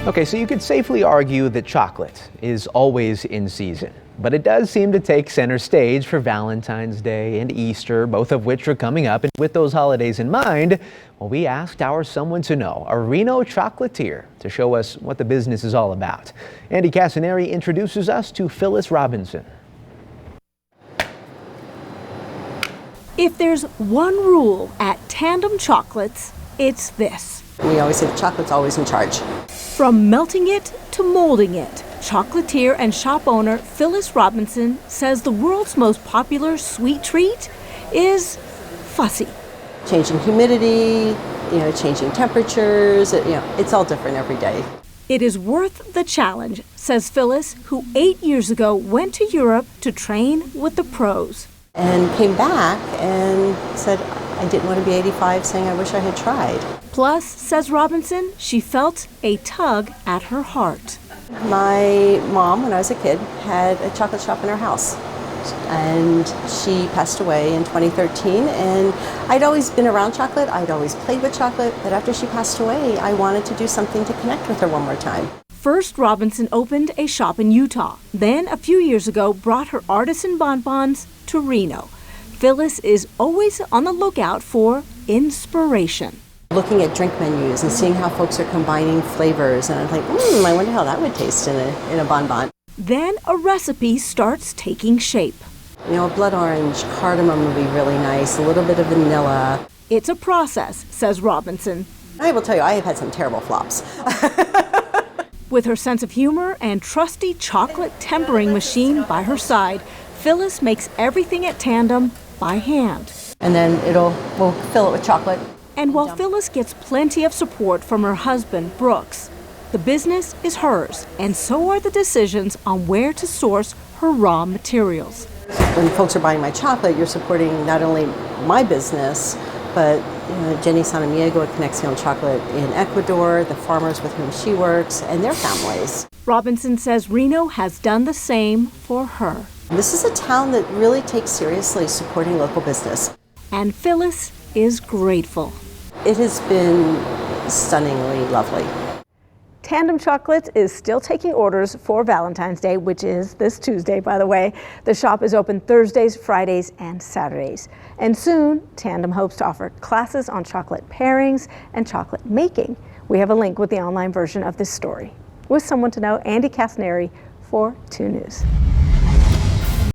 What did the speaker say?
Okay, so you could safely argue that chocolate is always in season, but it does seem to take center stage for Valentine's Day and Easter, both of which are coming up. And with those holidays in mind, well, we asked our someone to know, a Reno chocolatier, to show us what the business is all about. Andi Cassinari introduces us to Phyllis Robinson. If there's one rule at Tandem Chocolates, it's this. We always say the chocolate's always in charge. From melting it to molding it, chocolatier and shop owner Phyllis Robinson says the world's most popular sweet treat is fussy. Changing humidity, changing temperatures, it's all different every day. It is worth the challenge, says Phyllis, who 8 years ago went to Europe to train with the pros. And came back and said, I didn't want to be 85, saying I wish I had tried. Plus, says Robinson, she felt a tug at her heart. My mom, when I was a kid, had a chocolate shop in her house. And she passed away in 2013. And I'd always been around chocolate. I'd always played with chocolate. But after she passed away, I wanted to do something to connect with her one more time. First, Robinson opened a shop in Utah. Then, a few years ago, brought her artisan bonbons to Reno. Phyllis is always on the lookout for inspiration. Looking at drink menus and seeing how folks are combining flavors, and I'm like, I wonder how that would taste in a bonbon. Then a recipe starts taking shape. Blood orange, cardamom would be really nice, a little bit of vanilla. It's a process, says Robinson. I will tell you, I have had some terrible flops. With her sense of humor and trusty chocolate tempering machine by her side, Phyllis makes everything at Tandem by hand. And then we'll fill it with chocolate. And while Phyllis gets plenty of support from her husband, Brooks, the business is hers, and so are the decisions on where to source her raw materials. When folks are buying my chocolate, you're supporting not only my business, but Jenny Sanamiego at Conexión Chocolate in Ecuador, the farmers with whom she works, and their families. Robinson says Reno has done the same for her. This is a town that really takes seriously supporting local business. And Phyllis is grateful. It has been stunningly lovely. Tandem Chocolates is still taking orders for Valentine's Day, which is this Tuesday, by the way. The shop is open Thursdays, Fridays, and Saturdays. And soon, Tandem hopes to offer classes on chocolate pairings and chocolate making. We have a link with the online version of this story. With someone to know, Andi Cassinari for 2 News.